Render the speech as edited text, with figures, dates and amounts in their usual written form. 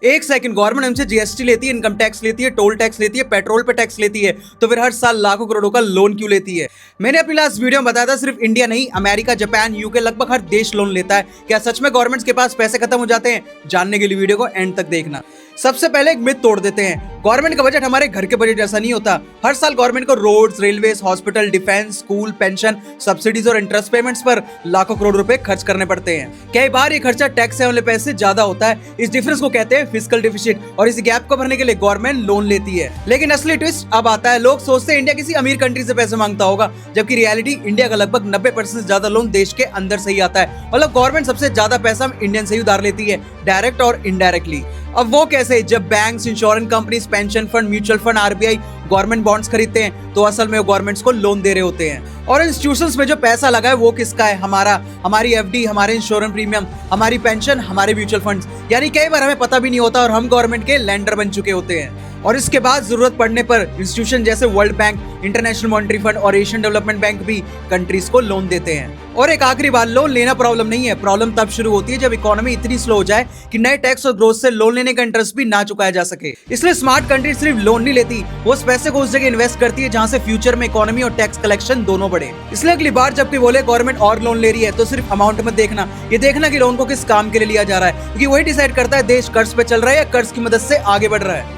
एक second, government हमसे GST लेती है, इनकम टैक्स लेती है, टोल टैक्स लेती है, पेट्रोल पे टैक्स लेती है, तो फिर हर साल लाखों करोड़ों का लोन क्यों लेती है? मैंने अपनी लास्ट वीडियो में बताया था सिर्फ इंडिया नहीं, अमेरिका, जापान, यूके, लगभग हर देश लोन लेता है। क्या सच में गवर्नमेंट्स के पास पैसे खत्म हो जाते हैं? जानने के लिए वीडियो को एंड तक देखना। सबसे पहले एक मिथ तोड़ देते हैं, गवर्नमेंट का बजट हमारे घर के बजट जैसा नहीं होता। हर साल गवर्नमेंट को roads, railways, hospital, defence, school, pension, subsidies और इंटरेस्ट पेमेंट्स पर लाखों करोड़ रुपए खर्च करने पड़ते हैं। कई बार ये खर्चा टैक्स से वाले पैसे ज्यादा होता है। इस डिफरेंस को कहते हैं फिस्कल डिफिसिट, और इस गैप को भरने के लिए गवर्नमेंट लोन लेती है। लेकिन असली ट्विस्ट अब आता है, लोग सोचते हैं इंडिया किसी अमीर कंट्री से पैसे मांगता होगा, जबकि रियलिटी इंडिया का लगभग 90% ज्यादा लोन देश के अंदर से ही आता है। मतलब गवर्नमेंट सबसे ज्यादा पैसा हम इंडियन से ही उधार लेती है, डायरेक्ट और इनडायरेक्टली। अब वो कैसे? जब banks, insurance companies, pension fund, mutual fund, RBI government bonds खरीदते हैं, तो असल में वो गवर्नमेंट्स को लोन दे रहे होते हैं। और इंस्टीट्यूशंस में जो पैसा लगा है वो किसका है? हमारा, हमारी एफडी, हमारे इंश्योरेंस प्रीमियम, हमारी पेंशन, हमारे म्यूचुअल फंड्स। यानी कई बार हमें पता भी नहीं होता और हम गवर्नमेंट के लेंडर बन चुके होते हैं। और इसके बाद जरूरत पड़ने पर इंस्टीट्यूशन जैसे world bank, international monetary fund और एशियन डेवलपमेंट बैंक भी कंट्रीज को लोन देते हैं। और एक आखिरी बात, लोन लेना प्रॉब्लम नहीं है। प्रॉब्लम तब शुरू होती है जब इकोनॉमी इतनी स्लो हो जाए कि नए टैक्स और ग्रोथ से लोन लेने का इंटरेस्ट भी ना चुकाया जा सके। इसलिए स्मार्ट कंट्री सिर्फ लोन नहीं लेती, वो उस पैसे को उस जगह इन्वेस्ट करती है जहां से फ्यूचर में इकोनॉमी और टैक्स कलेक्शन दोनों बढ़े। इसलिए अगली बार जब कोई बोले गवर्नमेंट और लोन ले रही है, तो सिर्फ अमाउंट मत देखना, ये देखना कि लोन को किस काम के लिए लिया जा रहा है, क्योंकि वही डिसाइड करता है देश कर्ज पे चल रहा है या कर्ज की मदद से आगे बढ़ रहा है।